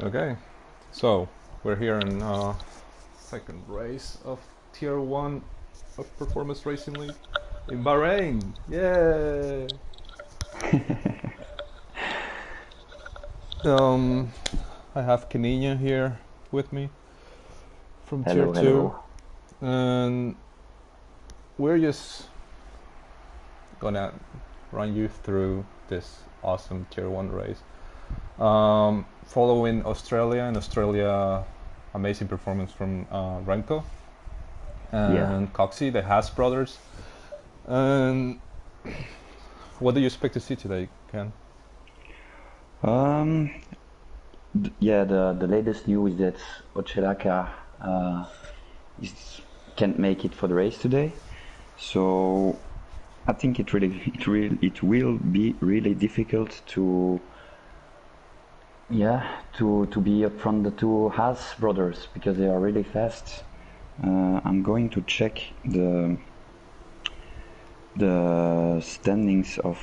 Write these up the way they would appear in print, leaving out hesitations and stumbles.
Okay, so we're here in second race of Tier 1 of Performance Racing League in Bahrain. Yay! Um, I have Canina here with me from Tier Hello, 2, hello. and we're just gonna run you through this awesome Tier 1 race. Following Australia, and Australia, amazing performance from Remco Yeah. and Coxie, the Haas brothers. And what do you expect to see today, Ken? Um, yeah, the latest news is that Ochelaka uh, is can't make it for the race today. So I think it will be really difficult to to be up front the two Haas brothers because they are really fast. I'm going to check the standings of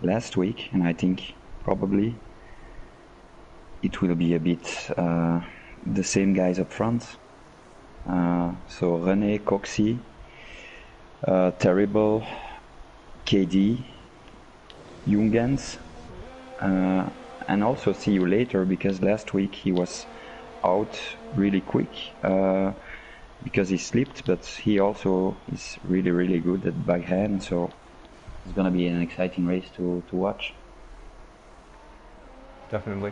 last week, and I think probably it will be a bit the same guys up front. So René, Coxie, Terrible, KD, Jungens, and also see you later because last week he was out really quick because he slipped, but he also is really good at Bahrain, so it's gonna be an exciting race to watch. Definitely.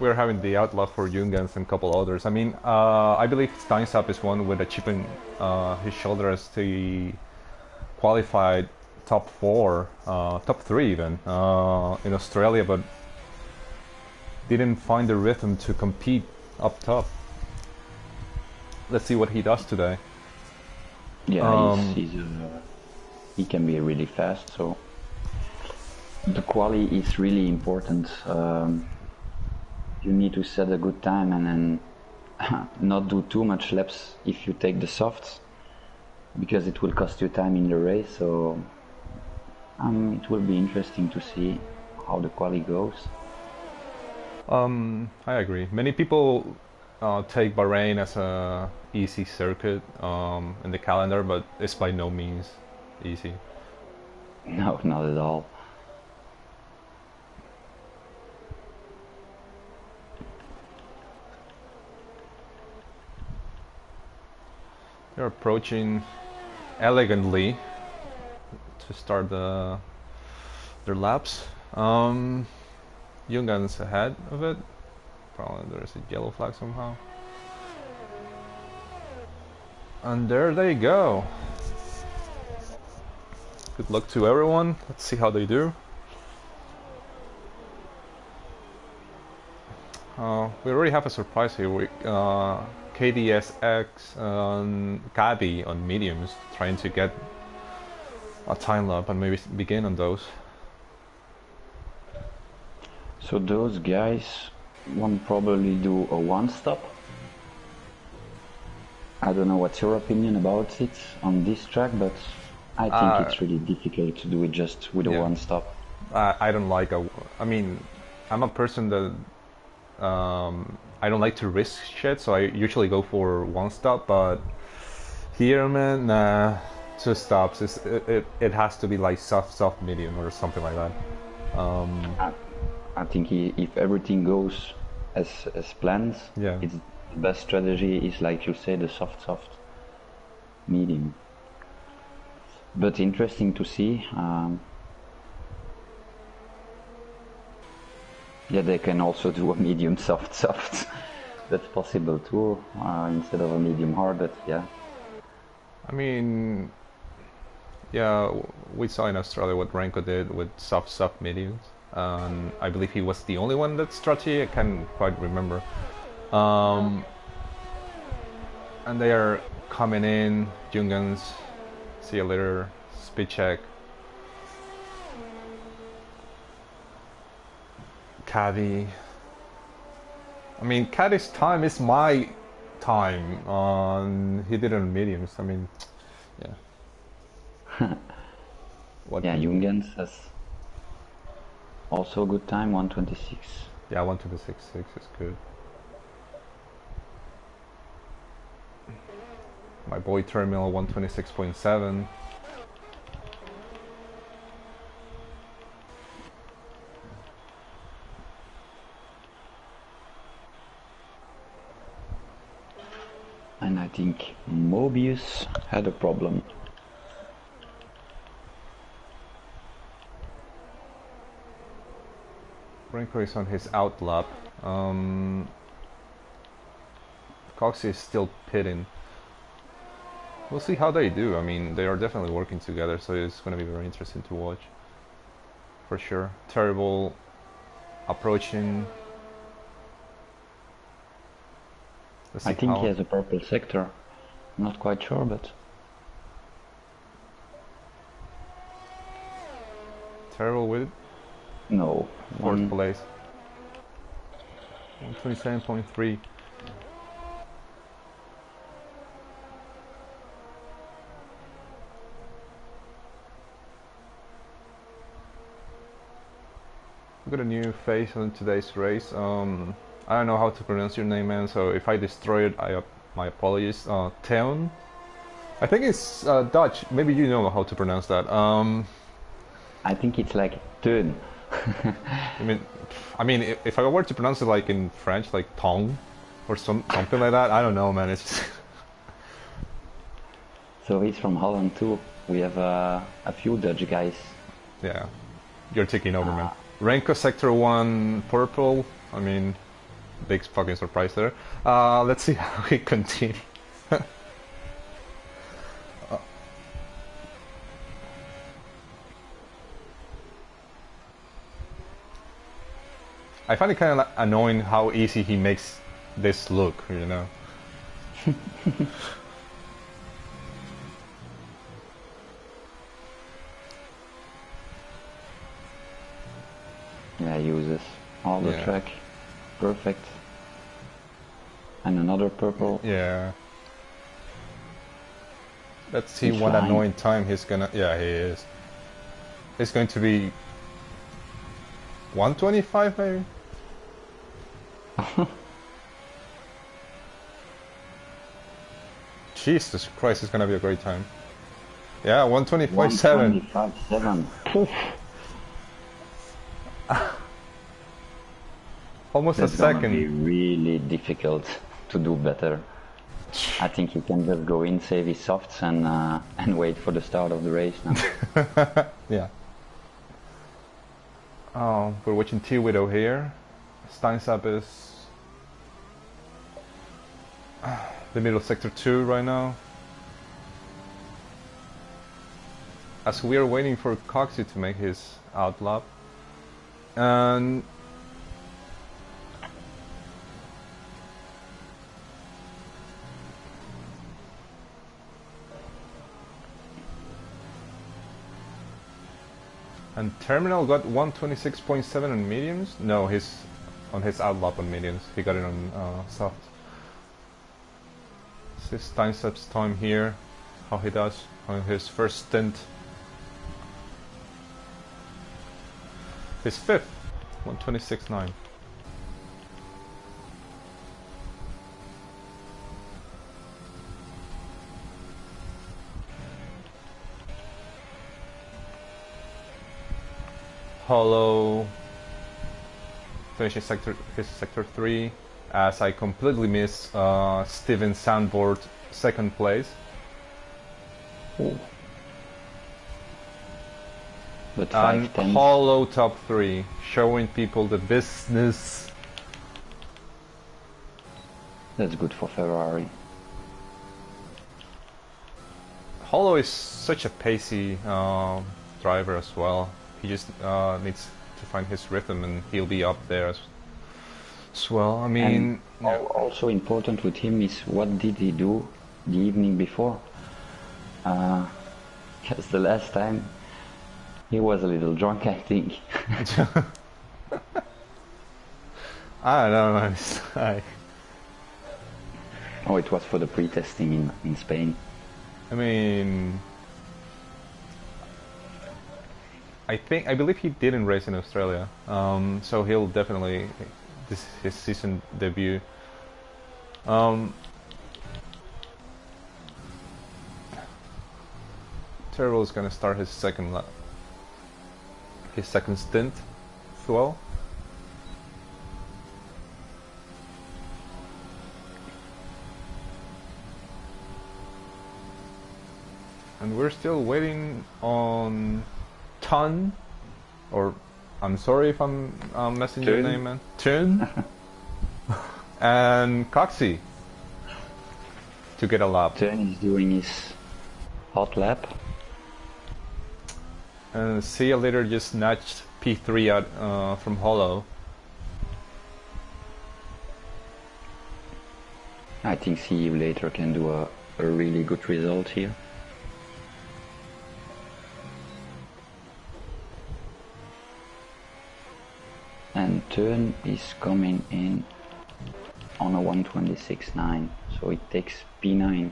We're having the outlaw for Jungens and a couple others. I mean, I believe Steinsap is one with a chip in his shoulder as the qualified top four, top three even, in Australia, but didn't find the rhythm to compete up top. Let's see what he does today. Yeah, Um, he can be really fast, so the quali is really important. You need to set a good time and then not do too much laps if you take the softs, because it will cost you time in the race. So it will be interesting to see how the quali goes. I agree. Many people take Bahrain as a easy circuit in the calendar, but it's by no means easy. No, not at all. They're approaching elegantly to start their laps. Jungan's ahead of it. Probably there's a yellow flag somehow. And there they go. Good luck to everyone. Let's see how they do. We already have a surprise here. KDSX and Gabi on mediums, trying to get a time lap and maybe begin on those. So those guys won't probably do a one stop. I don't know what's your opinion about it on this track, but I think it's really difficult to do it just with a Yeah. one stop. I don't like a. I mean, I'm a person that I don't like to risk shit, so I usually go for one stop. But here, man, nah, two stops. It has to be like soft medium or something like that. I, I think if everything goes as planned, Yeah. it's the best strategy is, like you say, the soft medium. But interesting to see. Yeah, they can also do a medium soft. That's possible too, instead of a medium hard. But yeah, I mean, yeah, we saw in Australia what Renko did with soft mediums. And I believe he was the only one that strategy. I can't quite remember. Um, and they are coming in. Jungens, see you later. Speed check. Caddy. I mean, Caddy's time is my time. He did it on mediums. I mean, yeah. What yeah, can you do? Jungens has also a good time, 1:26. Yeah, 126.6 is good. My boy Terminal 126.7. And I think Mobius had a problem. Renko is on his out lap. Cox is still pitting. We'll see how they do. I mean, they are definitely working together, so it's going to be very interesting to watch. For sure. Terrible approaching. I think he has a purple sector. I'm not quite sure, but... Terrible with it? No. Fourth place. 127.3. We got a new face on today's race. I don't know how to pronounce your name, man, so if I destroy it, my apologies. Teon? I think it's Dutch. Maybe you know how to pronounce that. I think it's like Teun. I mean, if I were to pronounce it like in French, like Tong, or something like that, I don't know, man. It's just So he's from Holland too. We have a few Dutch guys. yeah, you're taking over, man. Renko Sector 1 purple. I mean, big fucking surprise there. Let's see how he continues. I find it kind of annoying how easy he makes this look, you know. Yeah, he uses all the track. Perfect. And another purple. Yeah. Let's see He's what flying. annoying time he's gonna... Yeah, he is. It's going to be 125 maybe? Jesus Christ, it's gonna be a great time. Yeah, 125.7. 125.7. Almost That's a gonna second. be really difficult to do better. I think he can just go in, save his softs, and wait for the start of the race now. Yeah. Oh, we're watching T-Widow here. Steins up is the middle sector 2 right now. As we are waiting for Coxie to make his out lap. And Terminal got 126.7 on mediums. No, he's on his out lap on mediums. He got it on soft. This is Steinstep's time here. How he does on his first stint. His fifth, 126.9. Hollow finishing his sector 3 as I completely miss Steven Sandboard second place. Oh. But And 5-10. Hollow top 3, showing people the business. That's good for Ferrari. Hollow is such a pacey driver as well. He just needs to find his rhythm and he'll be up there as well. I mean... Also important with him is what did he do the evening before? Because the last time he was a little drunk, I think. I don't know. Oh, it was for the pre-testing in Spain. I mean... I believe he didn't race in Australia, so he'll definitely This is his season debut. Um, Terrell is gonna start his second stint as well. And we're still waiting on Ton, or I'm sorry if I'm messing your name, man. Tun and Coxie to get a lap. Tun is doing his hot lap. And See You Later just snatched P3 out from Hollow. I think See You Later can do a really good result here. And Turn is coming in on a 126.9, so it takes P9.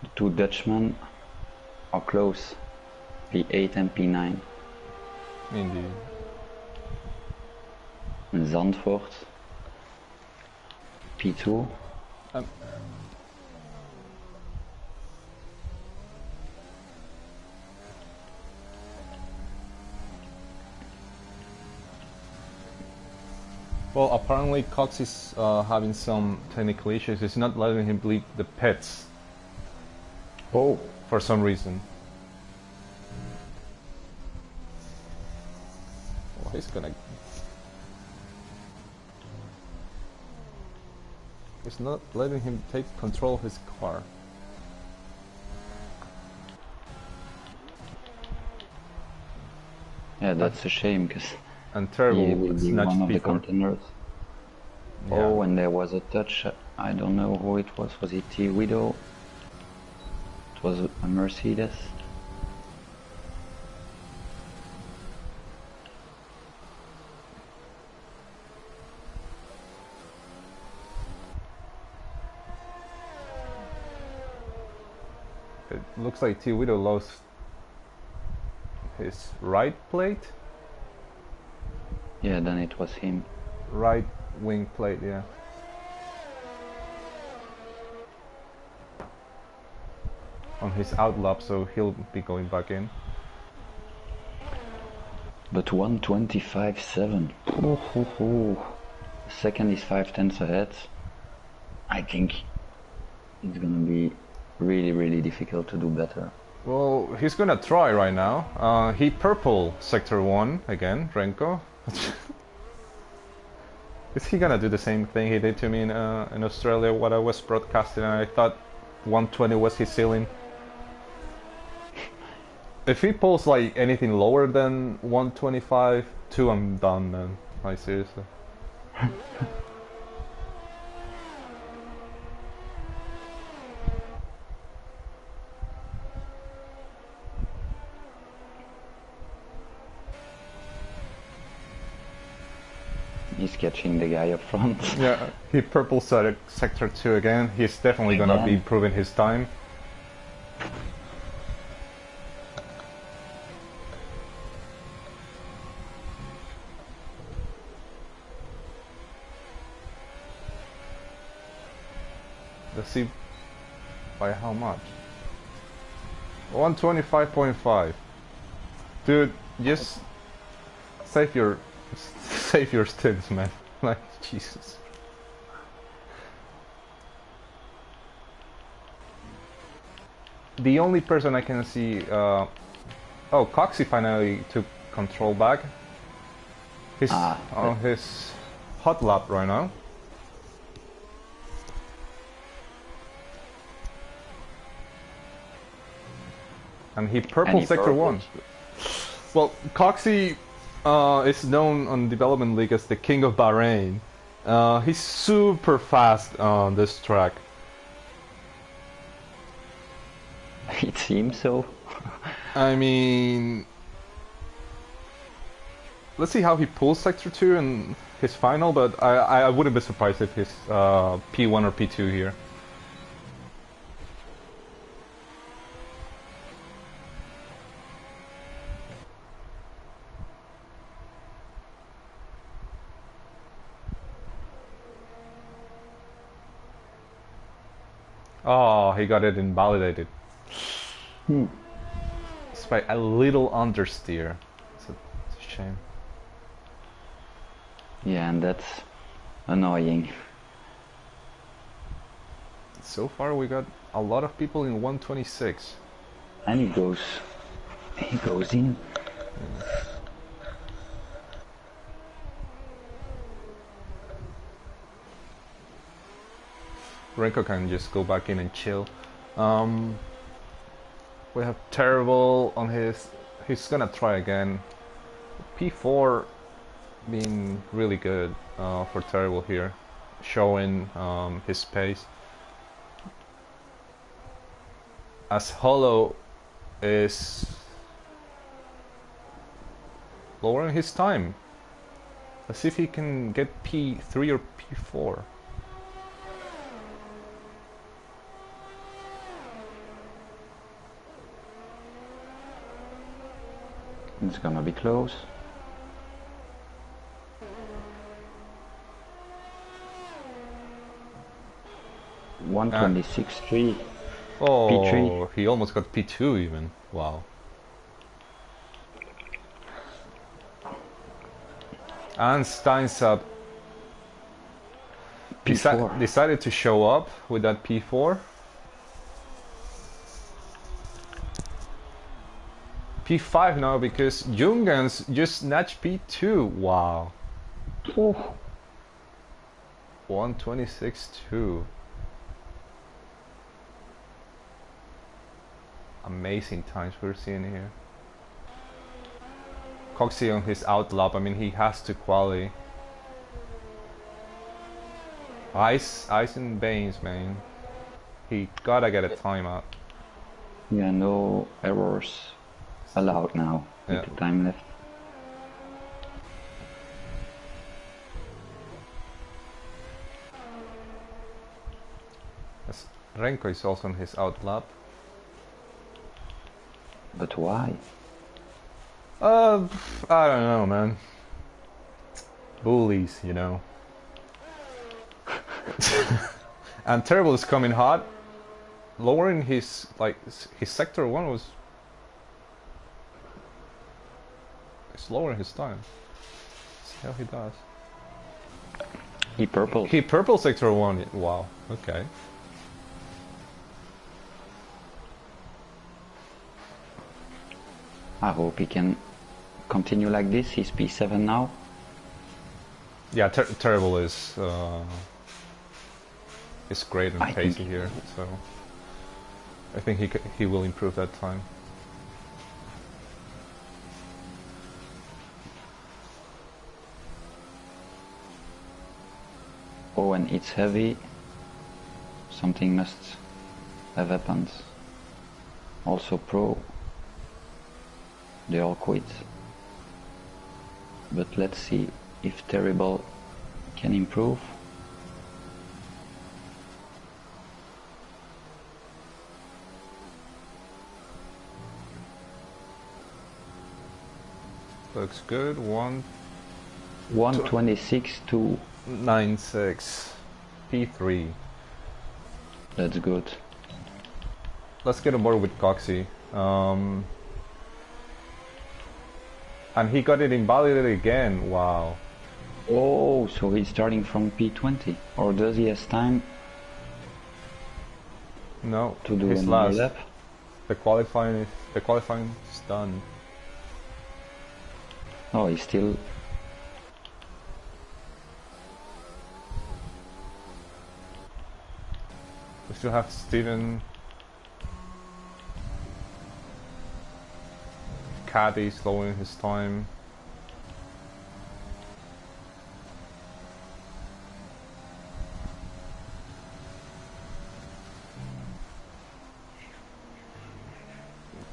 The two Dutchmen are close, P8 and P9. Indeed. And Zandvoort, P2. Well, apparently Cox is having some technical issues. It's not letting him leave the pits. Oh. For some reason. Well, he's gonna... It's not letting him take control of his car. Yeah, that's a shame, because and terrible he will be one of the contenders. Yeah. Oh, and there was a touch. I don't know who it was. Was it T Widow? It was a Mercedes. It looks like T Widow lost his right plate. Yeah, then it was him. Right wing plate, yeah. On his outlap, so he'll be going back in. But 125.7. Second is 5/10 ahead. I think it's gonna be really difficult to do better. Well, he's gonna try right now. He purple sector 1 again, Renko. Is he gonna do the same thing he did to me in Australia, what I was broadcasting, and I thought 120 was his ceiling? If he pulls like anything lower than 125, I'm done, man. Like, seriously. He's catching the guy up front. Yeah, he purple sector 2 again. He's definitely gonna be improving his time. Let's see by how much. 125.5. Dude, just save your stints, man. Like, Jesus. The only person I can see... oh, Coxie finally took control back. He's on his hot lap right now. And he purple sector 1. Well, Coxie is known on Development League as the King of Bahrain. He's super fast on this track. It seems so. I mean... Let's see how he pulls sector 2 in his final, but I wouldn't be surprised if he's P1 or P2 here. Oh, he got it invalidated. Hmm. It's by a little understeer. It's a shame. Yeah, and that's annoying. So far we got a lot of people in 126. And he goes in. Renko can just go back in and chill. Um, we have Terrible on his. He's gonna try again. P4 being really good for Terrible here, showing his pace. As Hollow is lowering his time. Let's see if he can get P3 or P4. It's gonna be close. One 26.3. Oh, P3. he almost got P2 even. Wow. And Steinsap P4. decided to show up with that P4. P5 now because Jungens just snatched P2. Wow. Oh. 126.2. Amazing times we're seeing here. Coxie on his outlap, I mean he has to quali. Ice and Baines, man. He gotta get a timeout. Yeah, no errors allowed now with Yeah. the time left. As Renko is also on his outlap. But why? I don't know, man. Bullies, you know. And Terrible is coming hot. Lowering his his sector 1 was it's lowering his time. See how he does. He purple. He purple sector 1. Wow. Okay. I hope he can continue like this. He's P7 now. Yeah, Terrible is great and I pacey think here, so I think he will improve that time. Oh, and it's heavy. Something must have happened. Also pro. They all quit. But let's see if Terrible can improve. Looks good. 126 to 196 P3. That's good. Let's get on board with Coxie. And he got it invalidated again. Wow. Oh, so he's starting from P20, or does he have time No, to do his another last. lap? The qualifying is done. Oh, he's still. We still have Steven. Caddy slowing his time.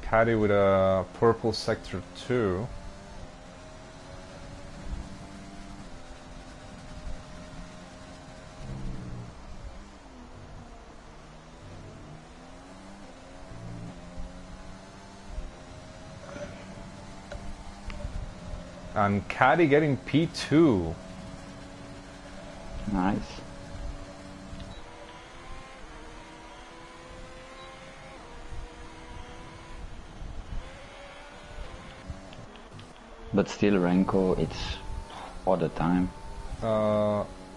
Caddy with a purple sector 2. And Caddy getting P2. Nice. But still, Renko, it's all the time.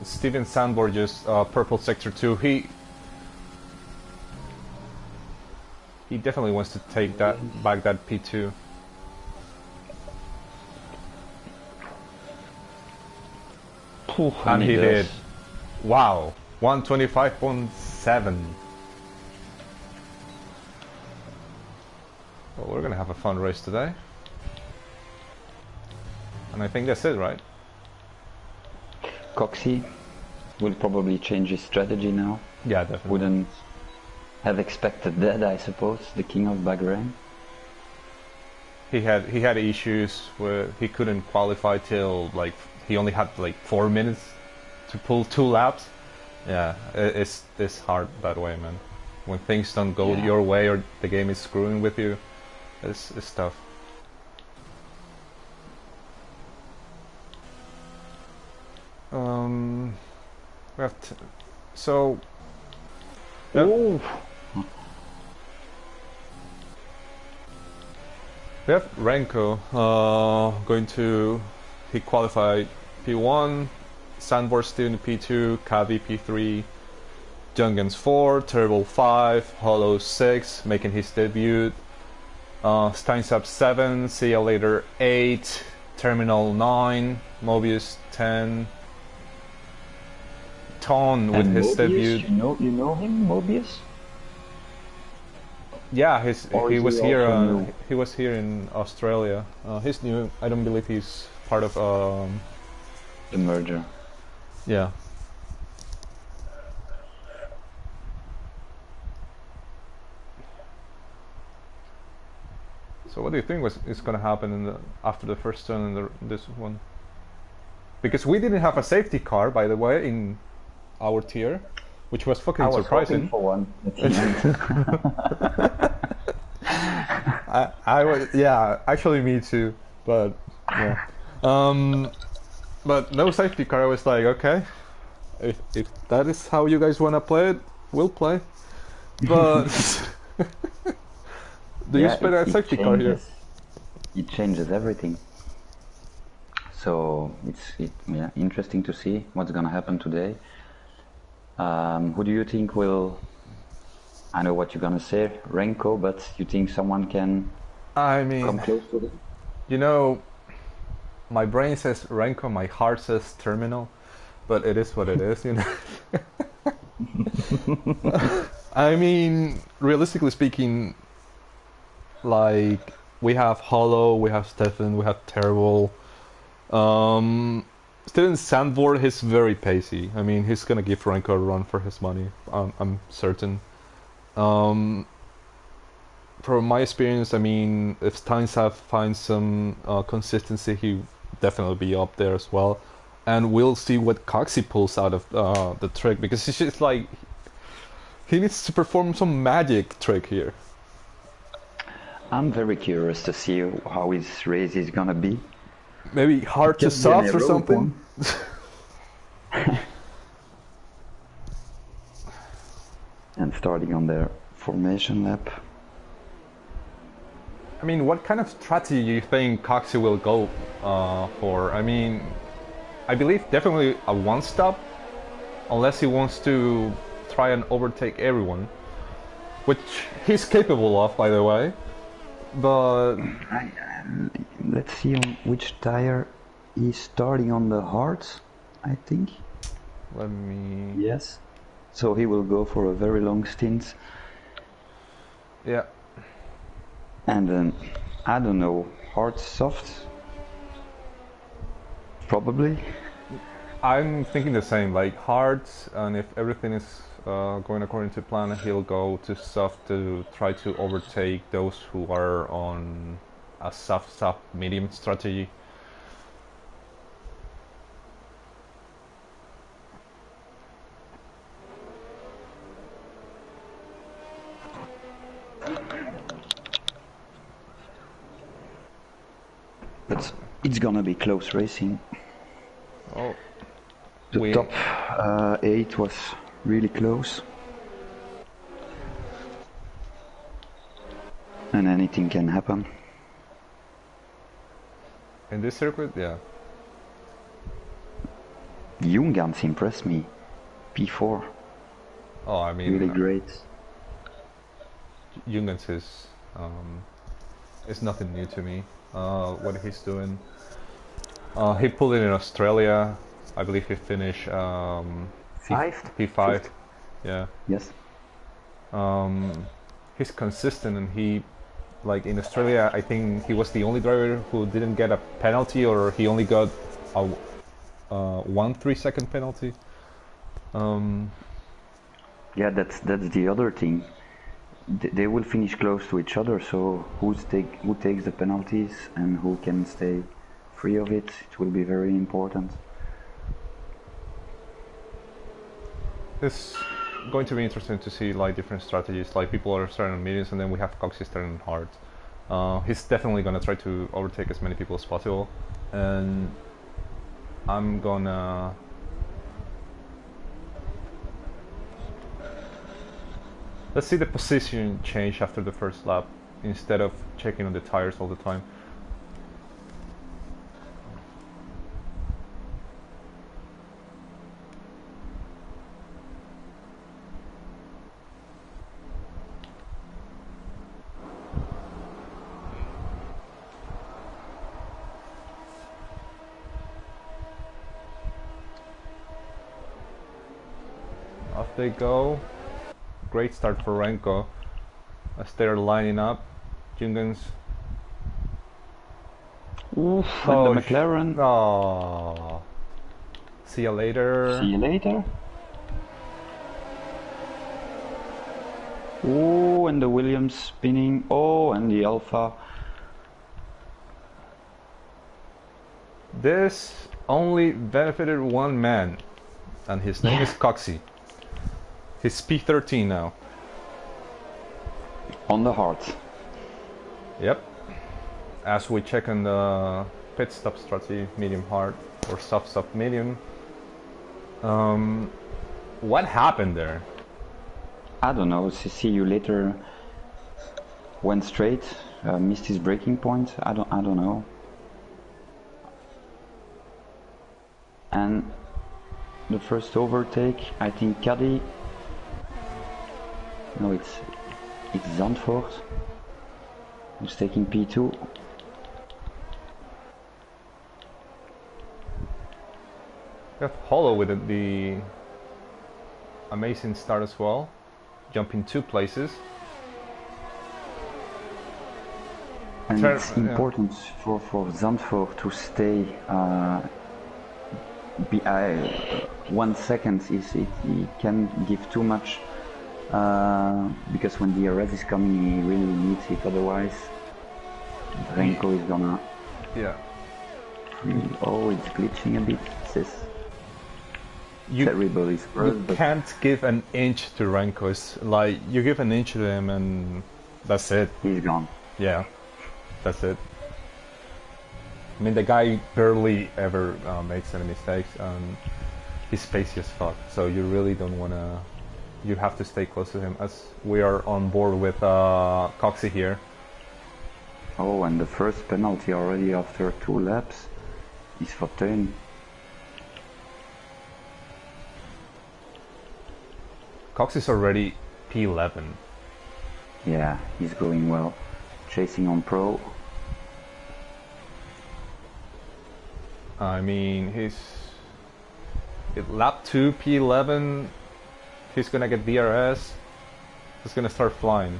Steven Sandborg just purple sector 2. He definitely wants to take that back, that P2. And he did. Wow, 125.7. Well, we're gonna have a fun race today. And I think that's it, right? Coxie will probably change his strategy now. Yeah, definitely. Wouldn't have expected that, I suppose, the king of Bahrain. He had issues where he couldn't qualify till like he only had like 4 minutes to pull 2 laps. Yeah, it's hard that way, man. When things don't go your way or the game is screwing with you, it's tough. We have so. Oh. We have Renko going to. He qualified P1, Sandborg still in P2, Kavi P3, Jungens 4, Terrible 5, Hollow 6, making his debut, Steinsap 7, See Ya Later 8, Terminal 9, Mobius 10, Ton with his Mobius, debut. You know him, Mobius? Yeah, he was here. He was here in Australia. He's new. I don't believe he's part of the merger. Yeah. So what do you think is going to happen after the first turn in this one? Because we didn't have a safety car, by the way, in our tier, which was fucking surprising. I was hoping for one at the end. I was, yeah, actually me too, but yeah. But no safety car. I was like, okay, if that is how you guys want to play it, we'll play. But do you expect a safety car here? It changes everything. So it's interesting to see what's gonna happen today. Who do you think will? I know what you're gonna say, Renko, but you think someone can? I mean, come close to it? You know, my brain says Renko, my heart says Terminal, but it is what it is, you know. I mean, realistically speaking, like we have Hollow, we have Stefan, we have Terrible. Still in Sandborg, he's very pacey. I mean, he's gonna give Renko a run for his money. I'm certain. From my experience, I mean, if Steinsap finds some consistency, he definitely be up there as well. And we'll see what Coxie pulls out of the trick, because it's just like he needs to perform some magic trick here. I'm very curious to see how his race is gonna be. Maybe hard to soft or something. And starting on their formation lap. I mean, what kind of strategy do you think Coxie will go for? I mean, I believe definitely a one-stop, unless he wants to try and overtake everyone, which he's capable of, by the way. But let's see on which tire he's starting on the hards, I think. Let me... Yes. So he will go for a very long stint. Yeah. And then, I don't know, hard, soft? Probably. I'm thinking the same, like hard, and if everything is going according to plan, he'll go to soft to try to overtake those who are on a soft medium strategy. But it's gonna be close racing. Oh, the top 8 was really close. And anything can happen. In this circuit, yeah. Jungans impressed me. P4. Oh, I mean, Really great. Jungens is nothing new to me. What he's doing. He pulled it in Australia. I believe he finished Fifth? P5. Fifth? Yeah. Yes. He's consistent, and he, like in Australia, I think he was the only driver who didn't get a penalty, or he only got a 1 3-second penalty. Yeah, that's the other thing. They will finish close to each other, so who takes the penalties and who can stay free of it, it will be very important. It's going to be interesting to see like different strategies. Like people are starting on mediums, and then we have Coxie starting on hards. He's definitely gonna try to overtake as many people as possible, and I'm gonna. Let's see the position change after the first lap instead of checking on the tires all the time. Off they go. Great start for Renko as they're lining up. Jungens. Oof, and the McLaren. Oh. See you later. See you later. Oh, and the Williams spinning. Oh, and the Alpha. This only benefited one man, and his name is Coxie. He's P13 now. On the heart. Yep. As we check on the pit stop strategy, medium hard or soft stop medium. What happened there? I don't know. See you later. Went straight, missed his braking point. I don't know. And the first overtake, I think Caddy. No, it's Zandvoort who's taking P2. We have Hollow with the amazing start as well, jumping 2 places. And it's important for Zandvoort to stay 1 second. He can give too much because when the DRS is coming, he really needs it. Otherwise, Renko is gonna. Yeah. Oh, it's glitching a bit. This You first, but can't give an inch to Renko. It's like you give an inch to him, and that's it. he's gone. Yeah, that's it. I mean, the guy barely ever makes any mistakes, and he's spacey as fuck. So you really don't wanna. You have to stay close to him, as we are on board with Coxie here. Oh, and the first penalty already after 2 laps is for Teun. Coxie's already P11. Yeah, he's going well. Chasing on Pro. I mean, he's at lap 2 P11. He's gonna get DRS. He's gonna start flying.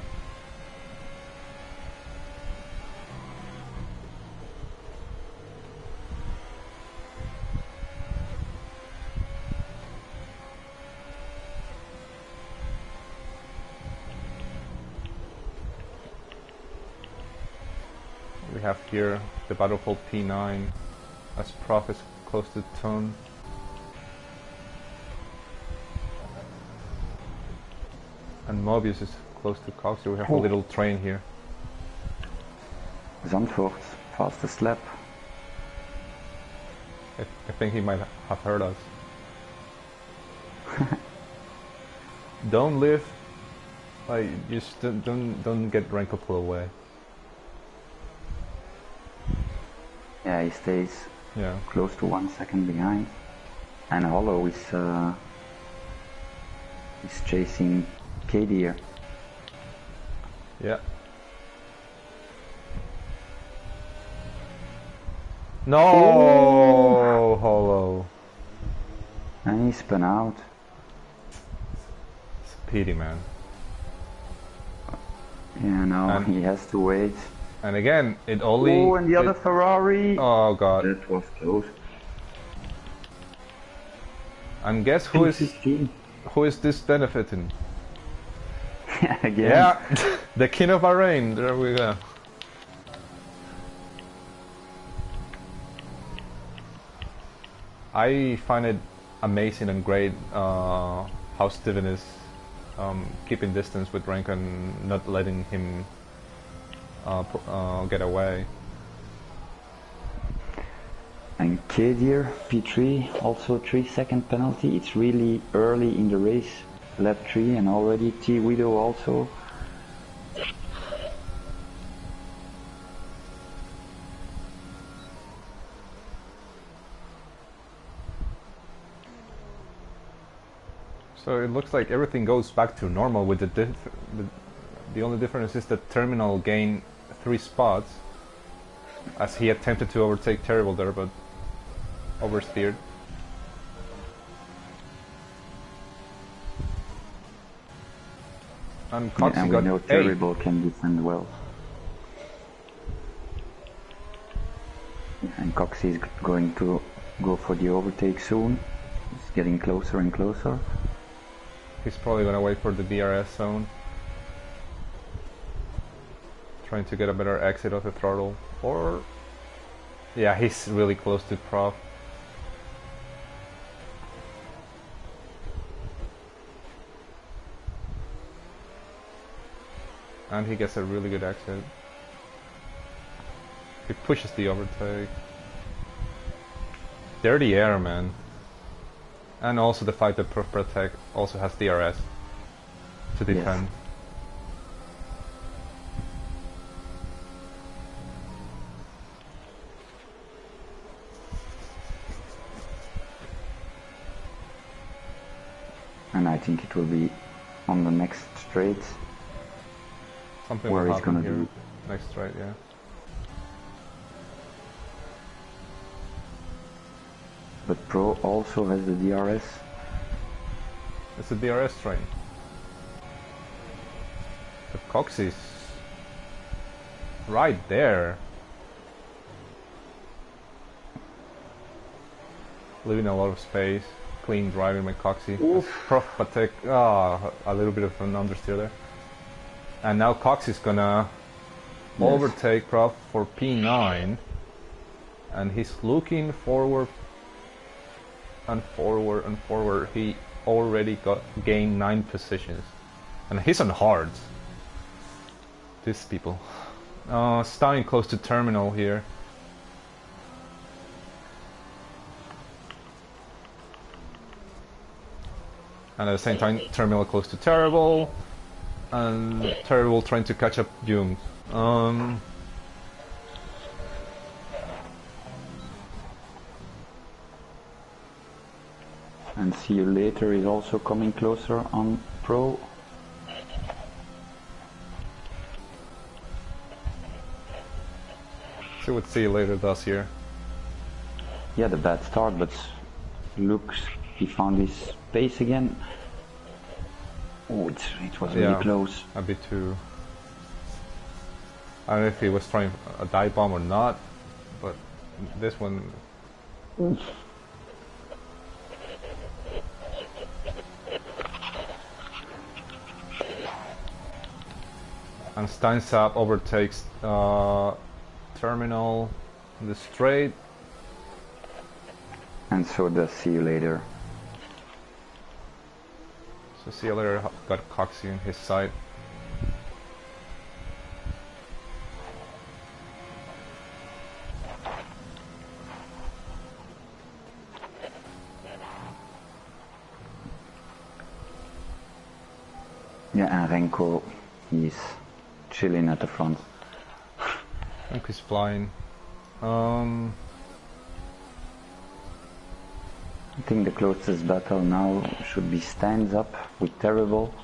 We have here the Battlefield P9 as Prof is close to Tone. And Mobius is close to Coxie. We have a little train here. Zandvoort, fastest lap. I think he might have heard us. Don't live. Like, just don't get Renko pull away. Yeah, he stays Yeah. close to 1 second behind. And Hollow is chasing KD here. Yeah. No, Hollow. And he spun out. It's a pity, man. Yeah, now And- he has to wait. And again, it only. Oh, and the other Ferrari. Oh god. That was close. And guess who is this benefiting? Again. Yeah, the king of Bahrain. There we go. I find it amazing and great how Steven is keeping distance with Rank and not letting him get away. And Kadir, P3, also 3-second penalty. It's really early in the race, lap 3, and already T Widow also. So it looks like everything goes back to normal with the only difference is that Terminal gained 3 spots as he attempted to overtake Terrible there but oversteered. And Coxie and we got know 8. Terrible can defend well. And Coxie is going to go for the overtake soon. It's getting closer and closer. He's probably gonna wait for the DRS zone. Trying to get a better exit of the throttle. Or... yeah, he's really close to Prof. And he gets a really good exit. He pushes the overtake. Dirty air, man. And also the fact that Prof Protect also has DRS to defend. Yes. And I think it will be on the next straight. Something Where will he's happen gonna here. do. Next straight, yeah. But Pro also has the DRS. It's a DRS train. The Coxie's right there. Leaving a lot of space. Clean driving by Coxie. Prof Patek, a little bit of an understeer there. And now Coxie's gonna overtake Prof for P9. And he's looking forward and forward and forward. He already gained 9 positions. And he's on hards. These people. Starting close to Terminal here. And at the same time, Terminal close to Terrible. And Terrible trying to catch up Jung. And See You Later is also coming closer on Pro. See what See You Later does here. Yeah, the bad start, but looks he found his pace again. Oh, it was really close. A bit too... I don't know if he was trying a dive bomb or not, but this one... And Steinsap overtakes Terminal in the straight. And so does See You Later. So See You Later got Coxie on his side. Yeah, and Renko, he's chilling at the front. And he's flying. Um, I think the closest battle now should be Stands Up with Terrible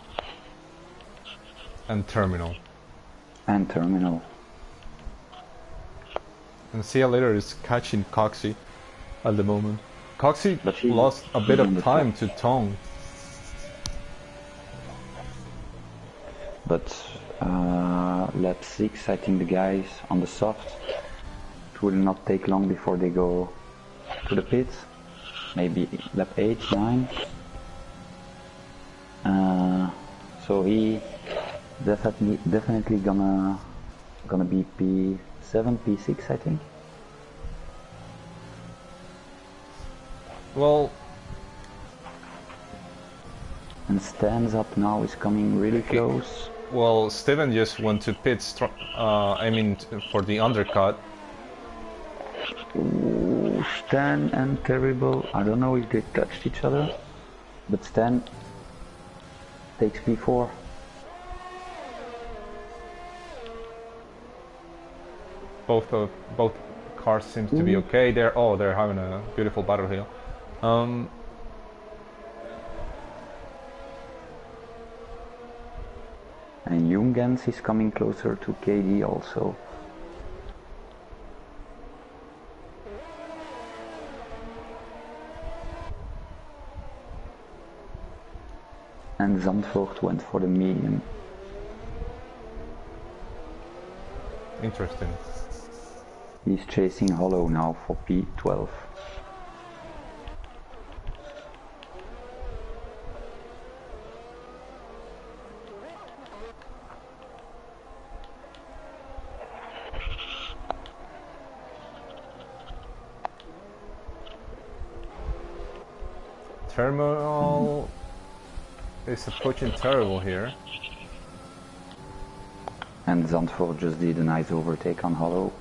and Terminal. and Terminal. And See Ya Later is catching Coxie at the moment. Coxie But lost a bit he's on of the time top. to Tong. But lap 6, I think the guys on the soft, it will not take long before they go to the pits. Maybe lap 8, 9. So he definitely gonna be P7, P6, I think. Well, And Stands Up now is coming really close. well, Steven just went to pit, aiming for the undercut. Ooh, Stan and Terrible, I don't know if they touched each other, but Stan takes P4. Both cars seems to be okay. They're having a beautiful battle here. And Jungens is coming closer to KD also. And Zandvoort went for the medium. Interesting. He's chasing Hollow now for P12. Terminal is approaching Terrible here. And Zandvoort just did a nice overtake on Hollow.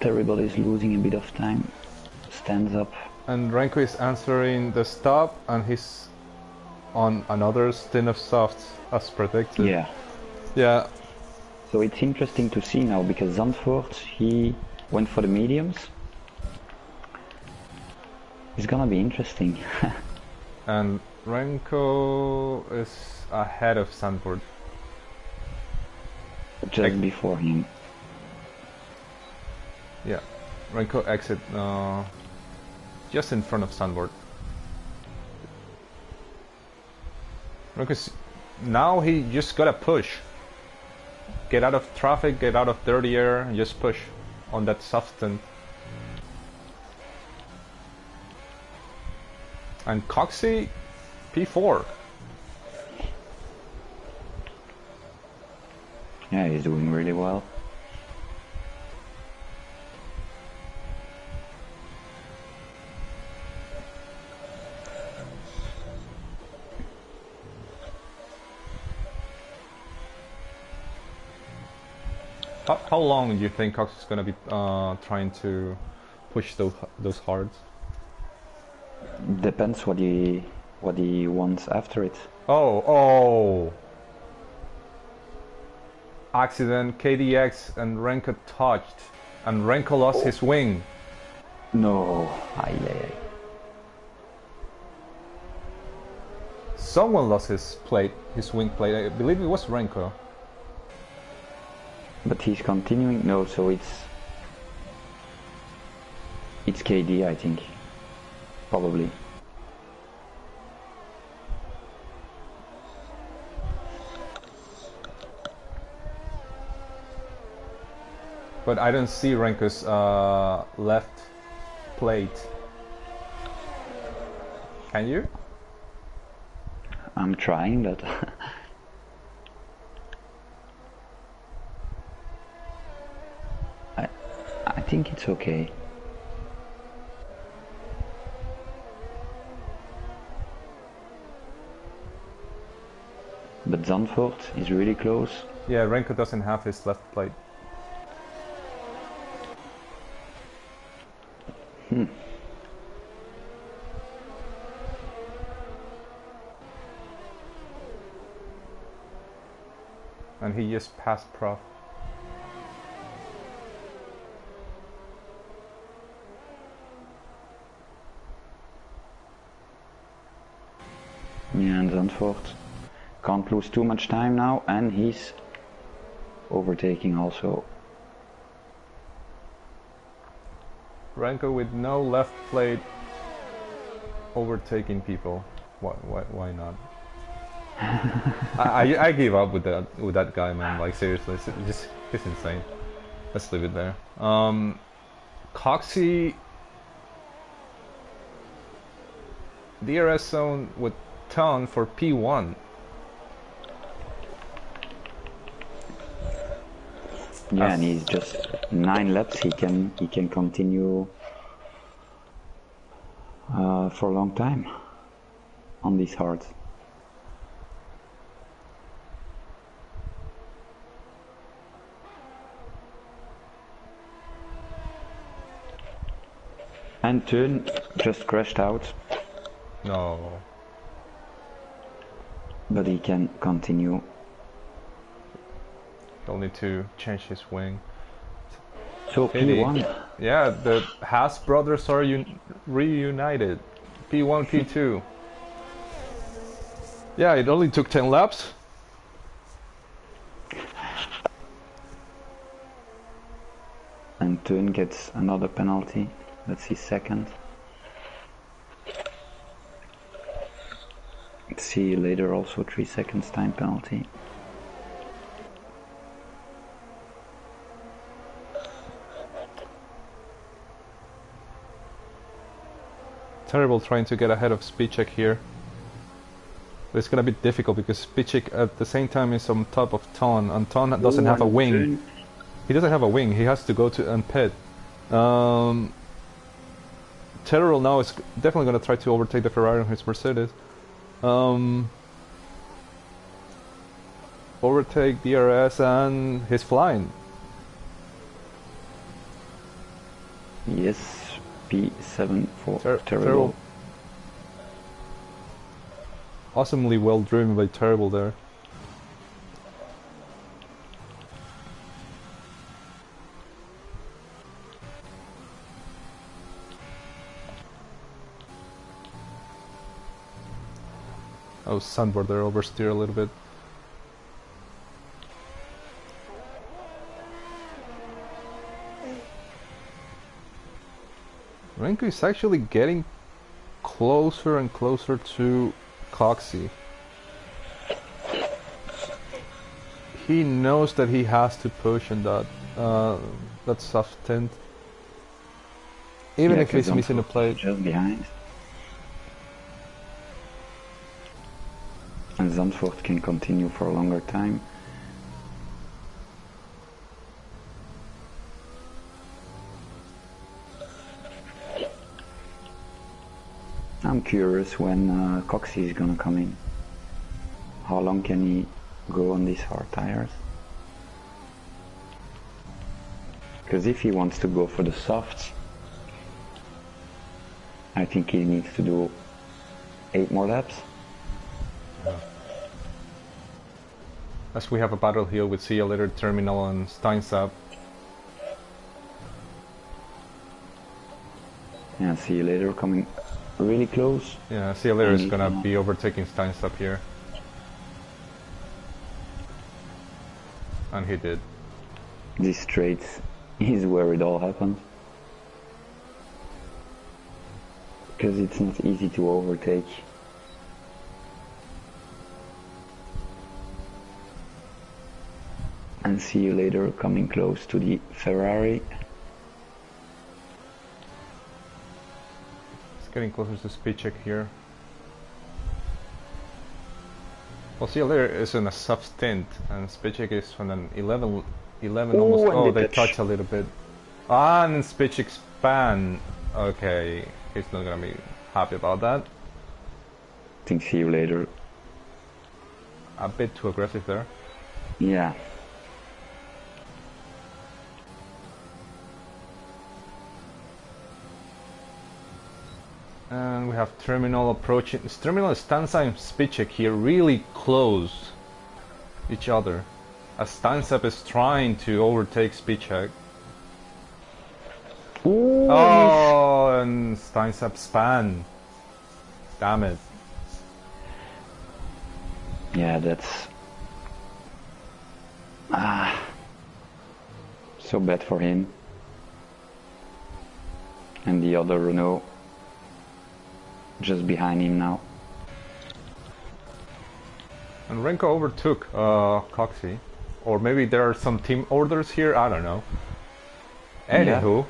Terrible is losing a bit of time. Stands Up. And Renko is answering the stop, and he's on another stint of softs as predicted. Yeah. Yeah. So it's interesting to see now because Zandvoort, he went for the mediums. It's gonna be interesting. And Renko is ahead of Sandford. Just before him. Yeah. Renko exit just in front of Sandford. Renko's now he just gotta push. Get out of traffic, get out of dirty air, and just push on that soft stint. And Coxie, P4. Yeah, he's doing really well. How long do you think Cox is gonna be trying to push those hards? Depends what he wants after it. Oh! Accident, KDX and Renko touched, and Renko lost his wing. No. Ay. Someone lost his wing plate. I believe it was Renko. But he's continuing. No, so it's KD, I think. Probably. But I don't see Renko's left plate. Can you? I'm trying, but I think it's okay. But Zandvoort is really close. Yeah, Renko doesn't have his left plate. and he just passed Prof. Yeah, and Zandvoort can't lose too much time now, and he's overtaking also. Renko with no left plate overtaking people. Why not? I give up with that guy, man. Like seriously, he's insane. Let's leave it there. Coxie DRS zone with ton for P1. Yeah, and he's just 9 laps. He can continue for a long time on these hards. And Teun just crashed out. No. But he can continue. He'll need to change his wing. So P1. Yeah, the Haas brothers are reunited. P1, P2. Yeah, it only took 10 laps. And Teun gets another penalty. That's his second. See you later, also 3 seconds time penalty. Terrible trying to get ahead of Spicek here. But it's gonna be difficult because Spicek at the same time is on top of Ton, and Ton doesn't have a wing. He doesn't have a wing, he has to go to unpit. Terrible now is definitely gonna try to overtake the Ferrari on his Mercedes. Overtake DRS, and he's flying. Yes, P7 for Terrible. Awesomely well driven by Terrible there. Oh, Sandboard there oversteer a little bit. Renko is actually getting closer and closer to Coxie. He knows that he has to push in that soft tint. Even if he's missing a plate. Just behind. And Zandvoort can continue for a longer time. I'm curious when Coxie is gonna come in. How long can he go on these hard tires? Because if he wants to go for the softs, I think he needs to do 8 more laps. As we have a battle here with See You Later Terminal and Steinsap. Yeah, See You Later coming really close. Yeah, See You Later is gonna be overtaking Steinsap here. And he did. This straight is where it all happens. Because it's not easy to overtake. And See You Later coming close to the Ferrari. It's getting closer to Spicek here. Well, See You Later is in a soft stint, and Spicek is on an 11 almost. Oh, they touch a little bit. Ah, and then Spicek span. Okay, he's not gonna be happy about that. I think See You Later. A bit too aggressive there. Yeah. And we have Terminal approaching. Terminal Stanza and Spicek here really close each other. As Steinsep is trying to overtake Spicek. Ooh, Oh, and Steinsep span. Damn it. yeah, that's so bad for him. And the other Renault just behind him now. And Renko overtook Coxey. Or maybe there are some team orders here, I don't know. Anywho.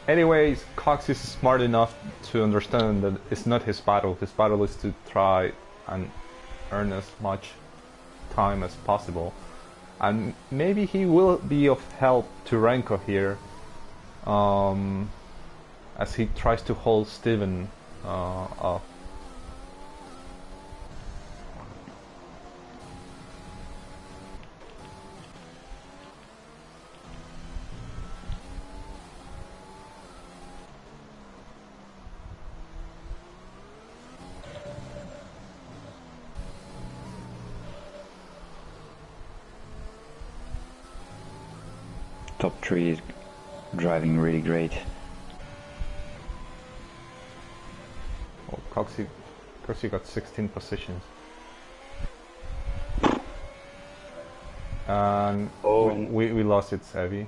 Anyways, Cox is smart enough to understand that it's not his battle. His battle is to try and earn as much time as possible. And maybe he will be of help to Renko here, as he tries to hold Steven off. Top 3 is driving really great. Oh, Coxey got 16 positions. And we lost it, Sevi.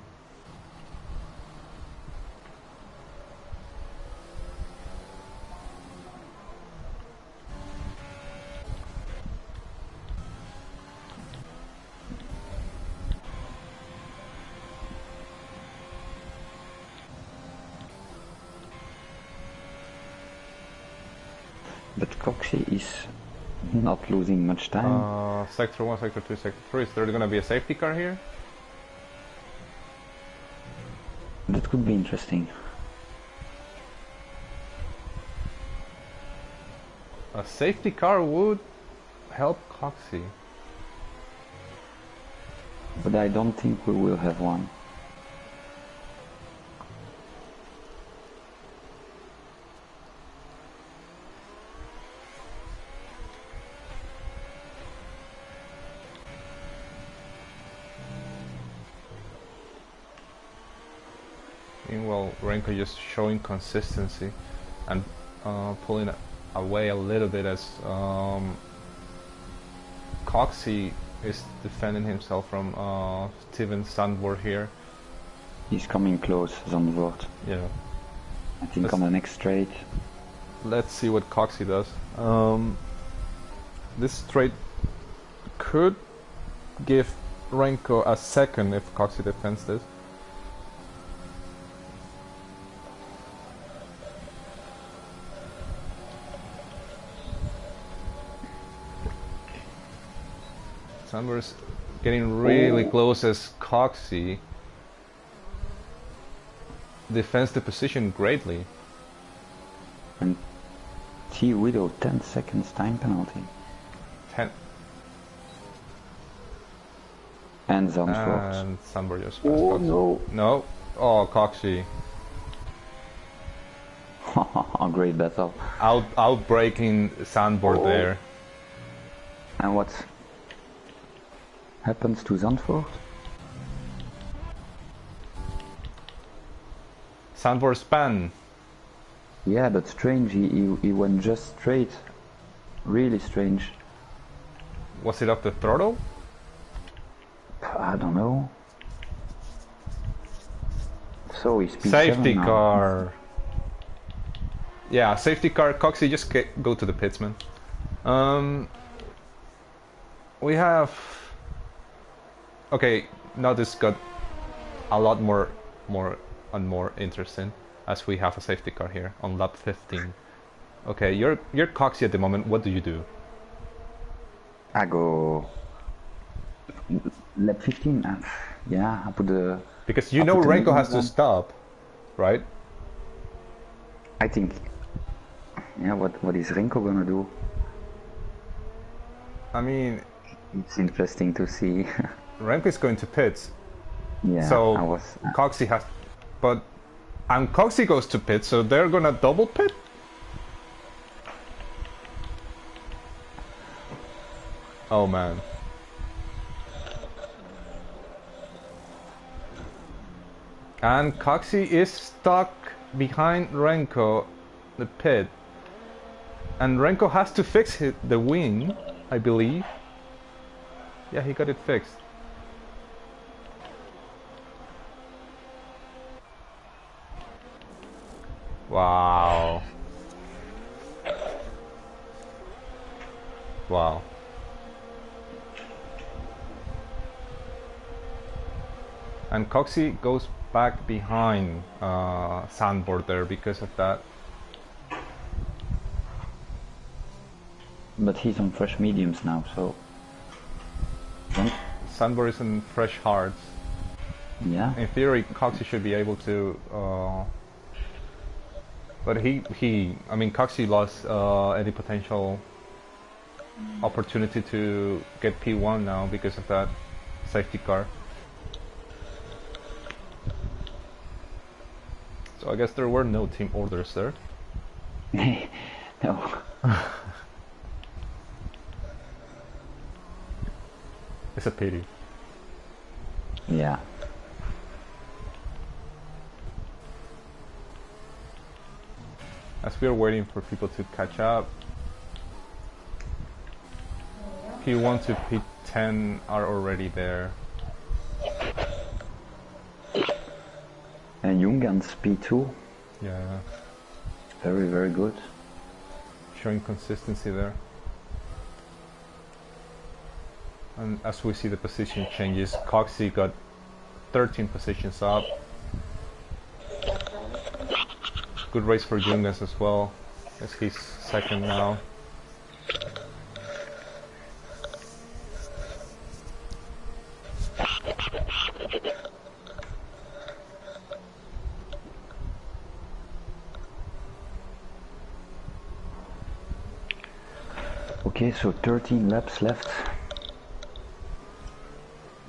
But Coxey is not losing much time. Sector 1, Sector 2, Sector 3. Is there gonna be a safety car here? That could be interesting. A safety car would help Coxey. But I don't think we will have one. Meanwhile, Renko just showing consistency and pulling away a little bit as Coxey is defending himself from Steven Sandborg here. He's coming close, Zandvoort. Yeah. I think on the next straight. Let's see what Coxey does. This straight could give Renko a second if Coxey defends this. Sandberg's getting really close as Coxey defends the position greatly. And T-Widow 10 seconds time penalty. 10. And Zandvoort. And Sandberg just passed Oh Coxey. no! No. Oh, Coxey. Great battle. Outbreaking Sandborg there. And what happens to Zandvoort? Sandborg span. Yeah, but strange, he went just straight. Really strange. Was it off the throttle? I don't know. So he's Safety P7 now. car. Yeah, safety car. Coxey, just go to the pits, man. We have. Okay, now this got a lot more interesting as we have a safety car here on lap 15. Okay, you're Coxey at the moment. What do you do? I go lap 15. Yeah, I put the. Because you know Renko has to stop, right? I think. Yeah, what is Renko gonna do? I mean, it's interesting to see. Renko is going to pits. Yeah, so I was. Coxey has, and Coxey goes to pit, so they're gonna double pit. Oh man. And Coxie is stuck behind Renko, the pit. And Renko has to fix the wing, I believe. Yeah, he got it fixed. Wow. Wow. And Coxie goes back behind Sandboard there because of that. But he's on fresh mediums now, so... Sandboard is in fresh hards. Yeah. In theory, Coxie should be able to... but I mean, Coxie lost any potential opportunity to get P1 now because of that safety car. So I guess there were no team orders there. No. It's a pity. Yeah. As we are waiting for people to catch up, P1 to P10 are already there. And Jungan's P2. Yeah. Very, very good. Showing consistency there. And as we see the position changes, Coxie got 13 positions up. Good race for Jungas as well. As he's second now. Okay, so 13 laps left.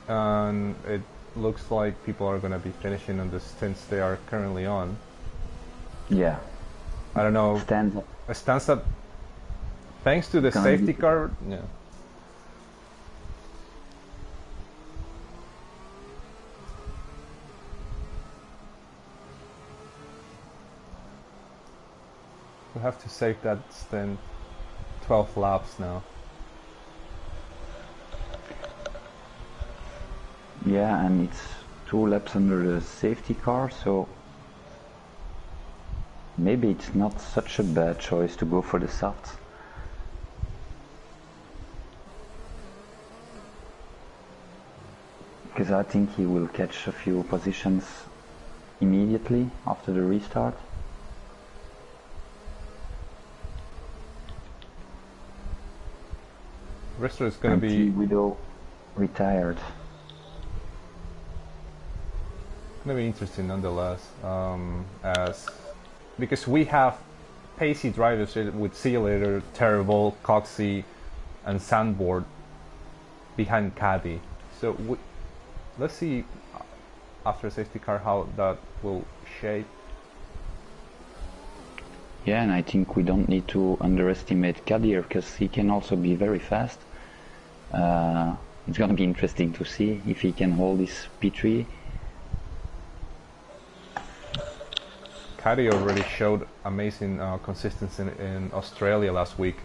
And it looks like people are going to be finishing on the stints they are currently on. Yeah. I don't know. Stands up. Stands up. Thanks to the safety car. Yeah. We have to save that stint. 12 laps now. Yeah, and it's 2 laps under the safety car, so maybe it's not such a bad choice to go for the softs. Because I think he will catch a few positions immediately after the restart. Wrestler is going to be... Widow retired. Going to be interesting nonetheless, because we have pacey drivers with See You Later, Terrible, Coxie, and Sandboard behind Caddy. So let's see after safety car how that will shape. Yeah, and I think we don't need to underestimate Kadir because he can also be very fast. It's going to be interesting to see if he can hold his P3. Caddy already showed amazing consistency in Australia last week.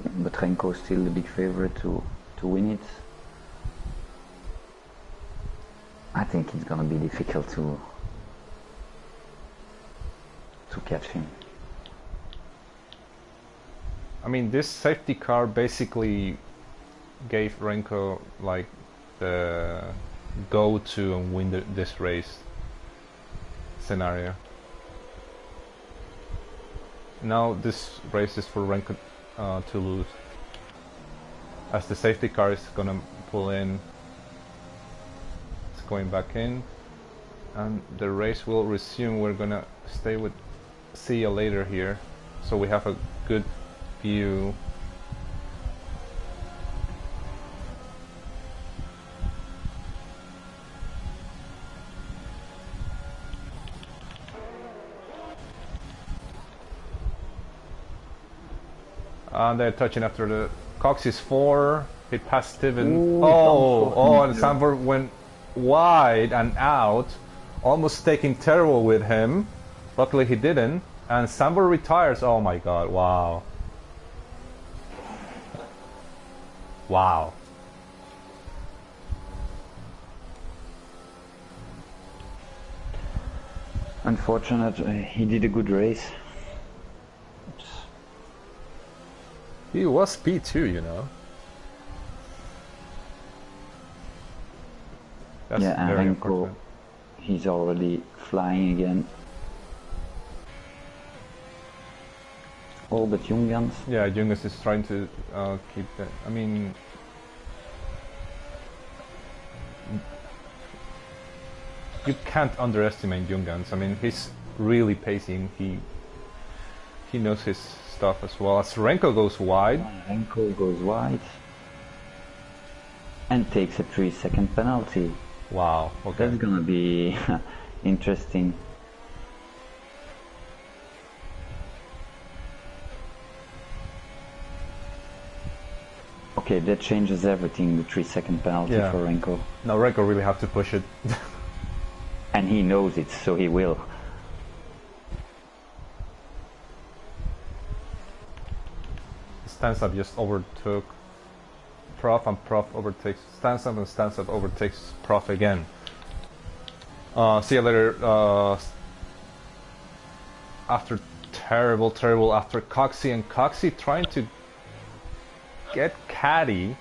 But Renko is still the big favorite to win it. I think it's gonna be difficult to catch him. I mean, this safety car basically gave Renko like the go-to and win this race scenario. Now this race is for Renko to lose, as the safety car is gonna pull in. It's going back in, and the race will resume. We're gonna stay with See You Later here, so we have a good view. And they're touching after the Cox is 4. Hit past Steven. Ooh, And Sanford went wide and out, almost taking terrible with him. Luckily he didn't. And Sanford retires. Oh my god, wow. Wow. Unfortunate, he did a good race. He was P2, you know. That's yeah, and very Renko, unfortunate. he's already flying again. All but Jungens. Yeah, Jungas is trying to keep that. I mean, you can't underestimate Jungans. I mean, he's really pacing. He knows his stuff as well. As Renko goes wide. Renko goes wide and takes a 3-second penalty. Wow. Okay. That's gonna be interesting. Okay, that changes everything, the 3-second penalty Yeah. for Renko. Now Renko really have to push it. And he knows it, so he will. Stansap just overtook Prof, and Prof overtakes Stansap, and Stansap overtakes Prof again. See you later. After terrible after Coxie, and Coxie trying to get Caddy.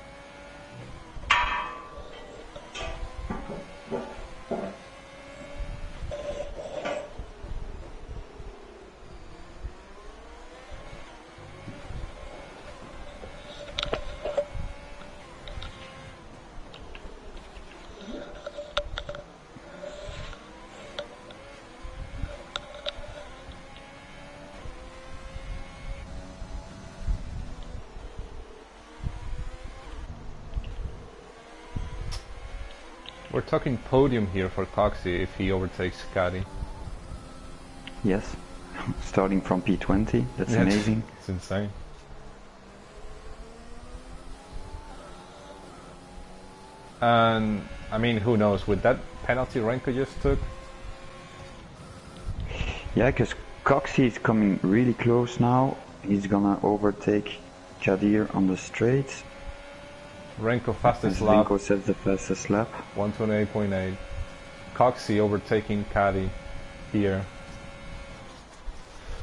We're talking podium here for Coxie if he overtakes Caddy. Yes, starting from P20, that's amazing. It's insane. And I mean, who knows, with that penalty Renko just took? Yeah, because Coxie is coming really close now. He's gonna overtake Kadir on the straight. Renko fastest lap. Renko sets the fastest lap. 128.8. Coxie overtaking Caddy here.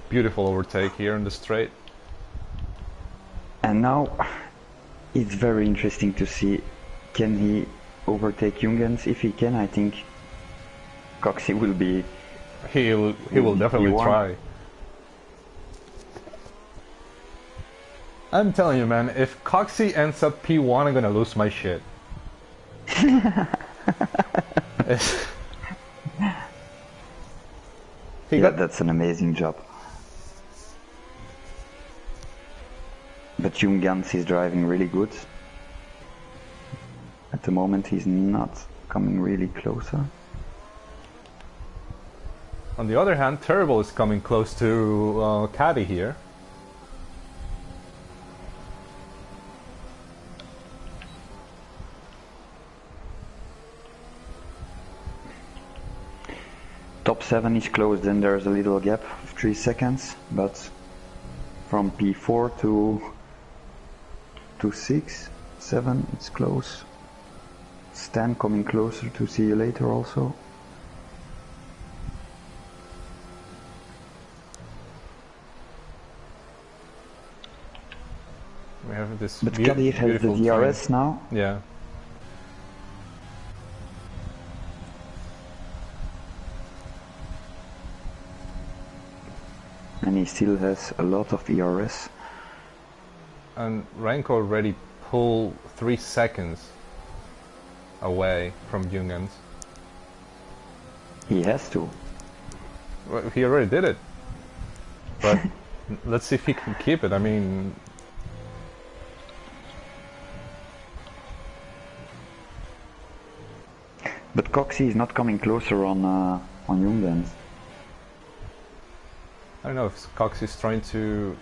Beautiful overtake here in the straight. And now it's very interesting to see, can he overtake Jungens? If he can, I think Coxie will be... He will definitely P1. try. I'm telling you, man, if Coxie ends up P1, I'm gonna lose my shit. That's an amazing job. But Jungens is driving really good. At the moment he's not coming really closer. On the other hand, Terrible is coming close to Caddy here. Top 7 is close, then there's a little gap of 3 seconds, but from P4 to 6, 7, it's close. Stan coming closer to see you later also. We have this But Kadir has the beautiful DRS time. now. Yeah. And he still has a lot of ERS. And Renko already pulled 3 seconds away from Jungens. He has to. Well, he already did it. But let's see if he can keep it. I mean... But Coxie is not coming closer on Jungens. I don't know if Cox is trying to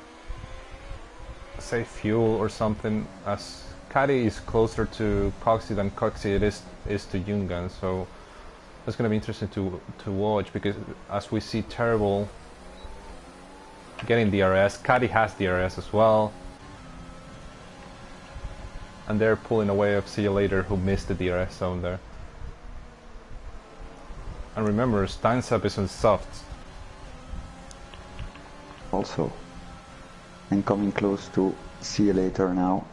save fuel or something, as Caddy is closer to Coxie than Coxie is to Jungan, so that's going to be interesting to watch, because as we see Terrible getting DRS, Caddy has DRS as well, and they're pulling away of See You Later, who missed the DRS zone there. And remember, Steins Up is on softs. Also. And coming close to See You Later now.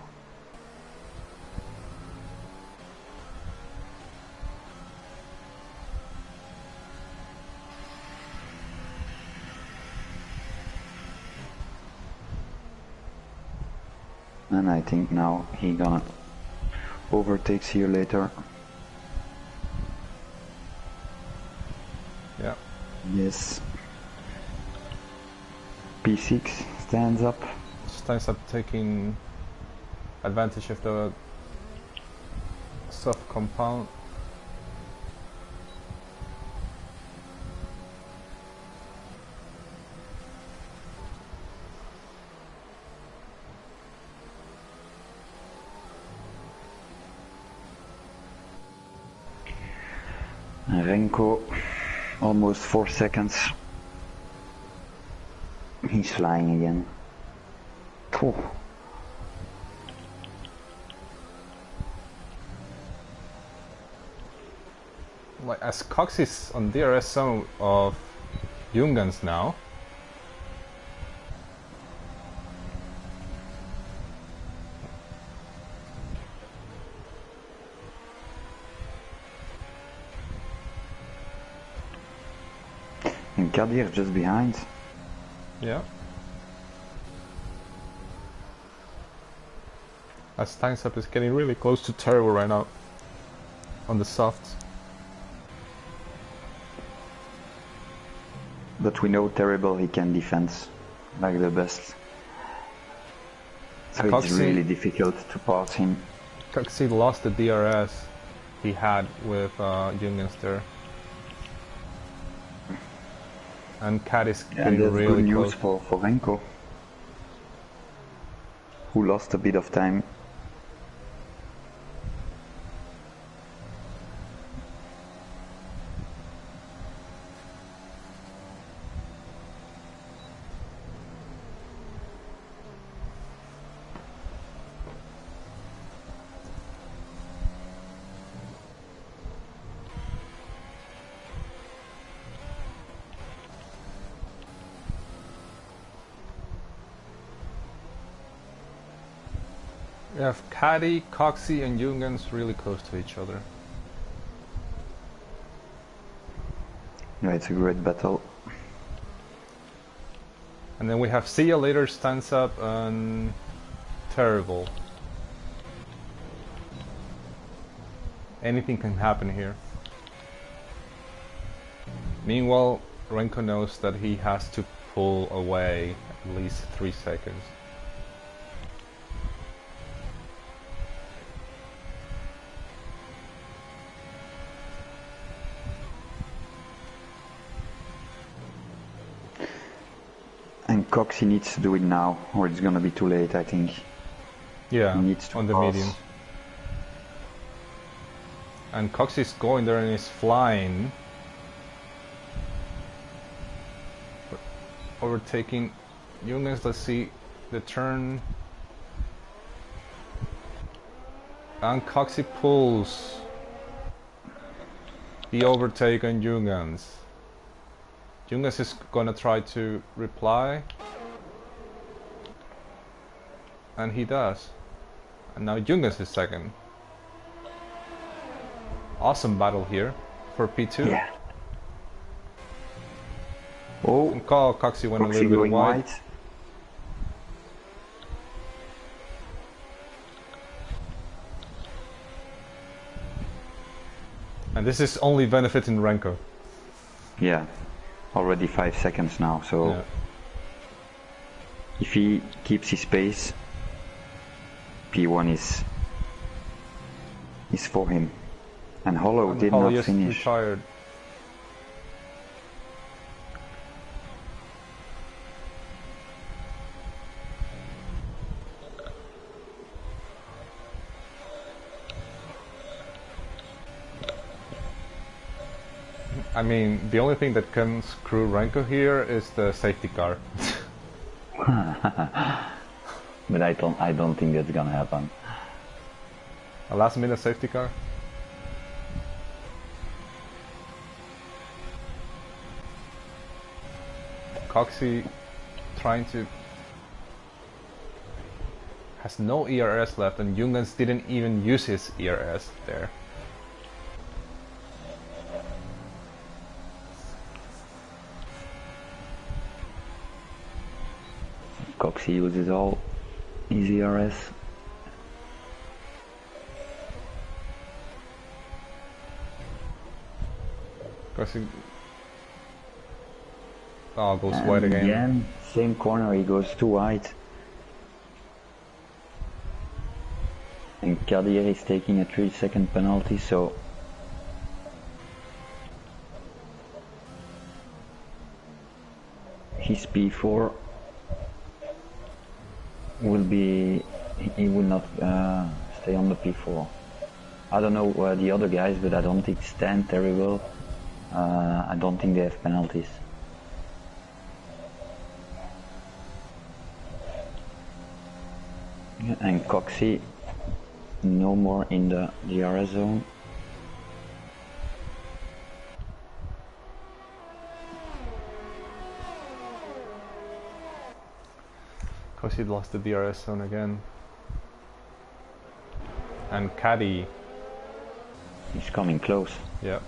And I think now he gonna overtake See You Later. Yeah. Yes. P6 stands up. Steins Up taking advantage of the soft compound. Renko, almost 4 seconds. He's flying again. Phew. Like, as Cox is on DRS zone of Jungans now. And Kadir just behind. Yeah. As Steins Up is getting really close to Terrible right now on the softs. But we know Terrible, he can defend like the best. So it's really difficult to pass him. Coxie lost the DRS he had with Jungans there. And Cat is getting and that's really good news close. for Renko, who lost a bit of time. We have Caddy, Coxie and Jungans really close to each other. Yeah, it's a great battle. And then we have See Ya Later, Stands Up and Terrible. Anything can happen here. Meanwhile, Renko knows that he has to pull away at least 3 seconds. And Coxie needs to do it now, or it's gonna be too late, I think. Yeah, He needs to on the pass. medium. And Coxie's going there and is flying. Overtaking Jungans, let's see the turn. And Coxie pulls the overtake on Jungans. Jungans is gonna try to reply. And he does. And now Jungans is second. Awesome battle here for P2. Yeah. Oh, And Coxie went a Coxie little bit going wide. wide. And this is only benefiting Renko. Yeah, already 5 seconds now, so Yeah. if he keeps his pace, P1 is for him. And Hollow And did Hollow not just finish. retired. I mean, the only thing that can screw Renko here is the safety car. But I don't think that's gonna happen. A last minute safety car? Coxie trying to... has no ERS left, and Jungens didn't even use his ERS there. Coxie uses all his ERS. Coxie... oh, goes wide again. Same corner, he goes too wide. And Kadir is taking a 3-second penalty, so his P4 will be, he will not stay on the P4. I don't know the other guys, but I don't think Stan, Terrible, I don't think they have penalties. And Coxie, no more in the DRS zone. Coxie lost the DRS zone again. And Caddy. He's coming close. Yeah.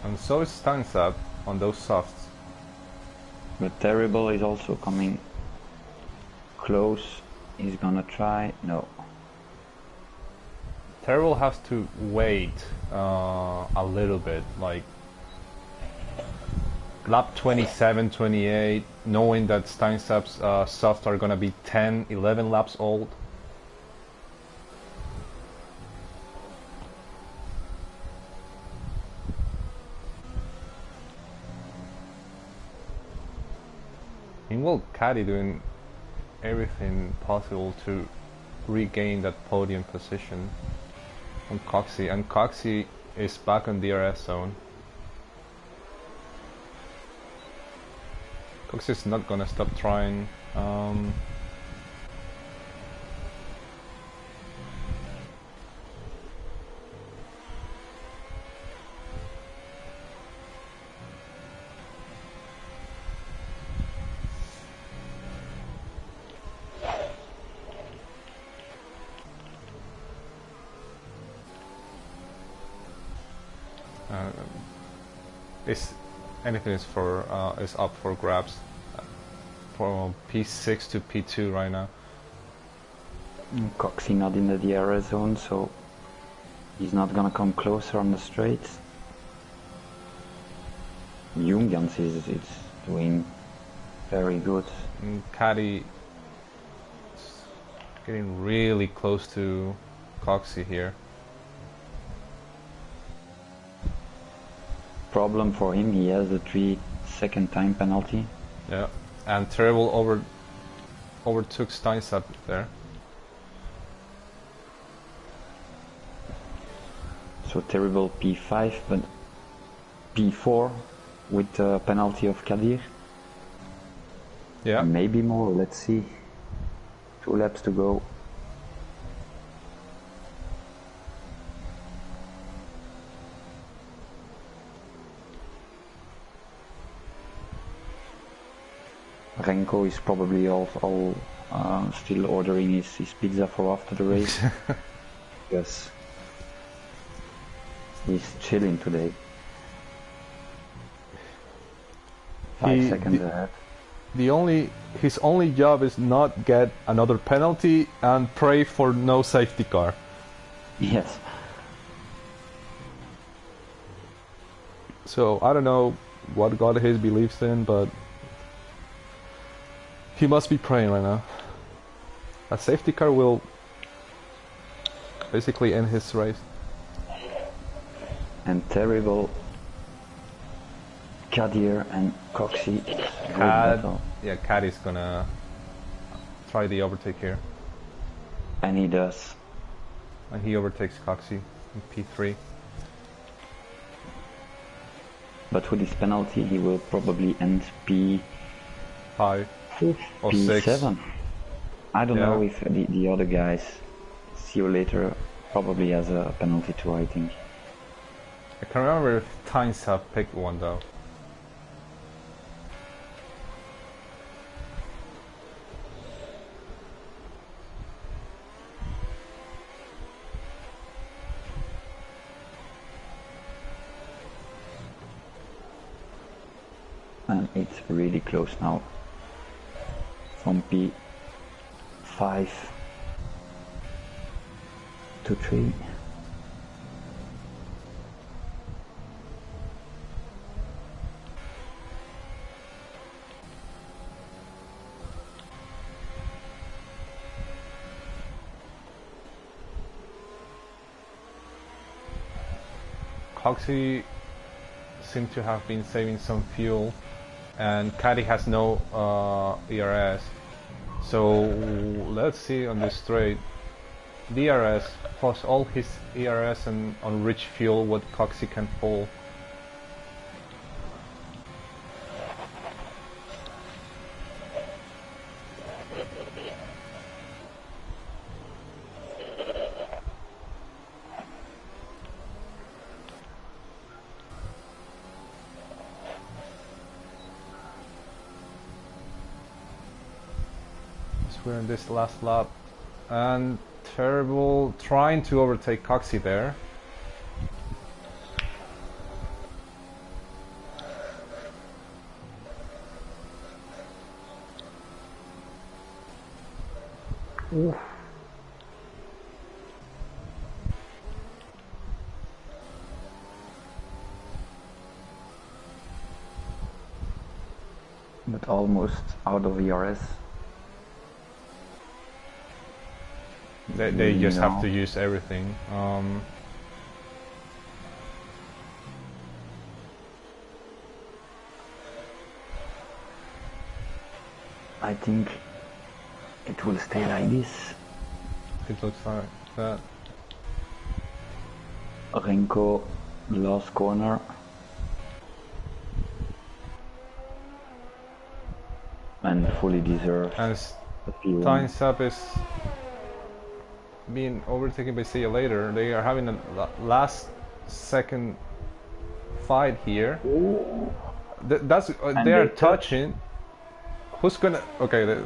And so is Stansap on those softs. But Terrible is also coming close. He's gonna try. No. Terrible has to wait a little bit, like lap 27, 28, knowing that Steinsap's softs are gonna be 10, 11 laps old. Meanwhile, Caddy doing everything possible to regain that podium position on Coxie, and Coxie is back on DRS zone. Coxie is not gonna stop trying. Anything is up for grabs from P6 to P2 right now. Coxie not in the DRS zone, so he's not gonna come closer on the straights. Jungens is doing very good. And Caddy is getting really close to Coxie here. Problem for him, he has a 3-second time penalty. Yeah, and Terrible overtook Steinsap there. So Terrible P5, but P4 with the penalty of Kadir. Yeah. Maybe more, let's see. 2 laps to go. Renko is probably still ordering his pizza for after the race. Yes. He's chilling today. 5 seconds ahead. His only job is not get another penalty and pray for no safety car. Yes. So I don't know what God he believes in, but he must be praying right now. A safety car will basically end his race. And Terrible, Kadir and Coxie. Yeah, Cad is gonna try the overtake here. And he does. And he overtakes Coxie. in P3. But with this penalty, he will probably end P5 or P7. 6. I don't Yeah. know if the other guys. See you later. Probably has a penalty too, I think. I can't remember if Tynes have picked one though. And it's really close now. From P5 to 3. Hochi seems to have been saving some fuel, and Caddy has no ERS. So let's see on this straight, DRS plus all his ERS and on rich fuel what Hochi can pull. We're in this last lap, and Terrible trying to overtake Hochi there. Oof. But almost out of ERS. They just have to use everything. I think it will stay like this. It looks like that. Renko, last corner. And fully deserved. And Tynes up is being overtaken by See You Later. They are having a last second fight here. That's they are touching. Who's gonna? Okay,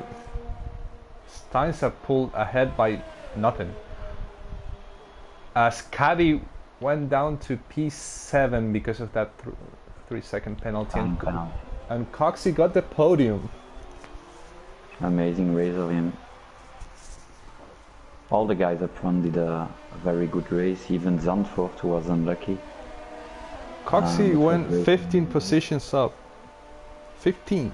Tynes have pulled ahead by nothing. As Caddy went down to P7 because of that 3-second penalty, and Hochi got the podium. Amazing race of him. All the guys up front did a very good race, even Zandvoort was unlucky. Hochi went 15 positions up. 15.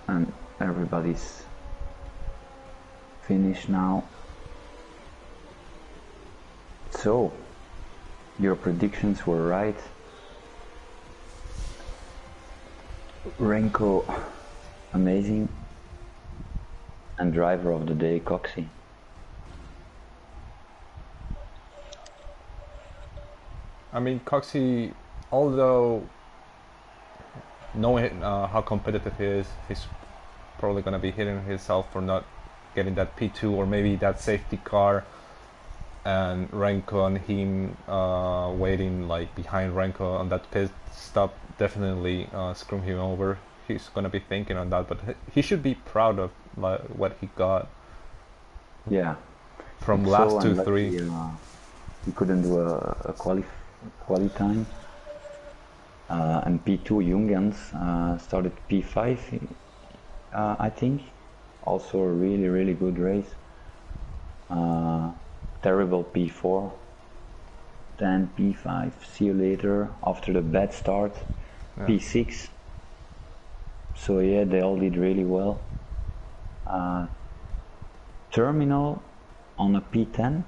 And everybody's finished now. So, your predictions were right. Renko, amazing. And driver of the day, Hochi. I mean, Hochi, although knowing how competitive he is, he's probably going to be hitting himself for not getting that P2 or maybe that safety car, and Renko and him waiting like behind Renko on that pit stop definitely screwed him over. He's going to be thinking on that, but he should be proud of what he got. Yeah. From it's last so 2-3. He couldn't do a quali time. And P2 Jungens started P5, I think. Also a really good race. Terrible P4. Then P5, see you later. After the bad start, yeah. P6. So yeah, they all did really well. Terminal on a P10.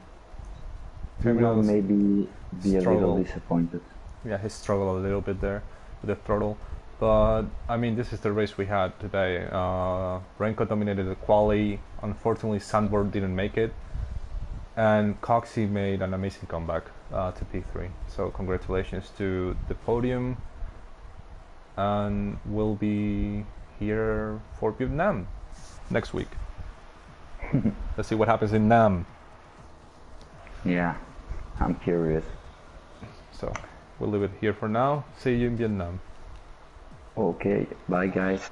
Terminal maybe be a little struggled. disappointed. Yeah, he struggled a little bit there with the throttle. But I mean, this is the race we had today. Renko dominated the quali. Unfortunately, Sandborn didn't make it, and Coxey made an amazing comeback to P3. So congratulations to the podium, and we'll be here for Vietnam next week. Let's see what happens in Nam. Yeah, I'm curious. So we'll leave it here for now. See you in Vietnam. Okay, bye guys.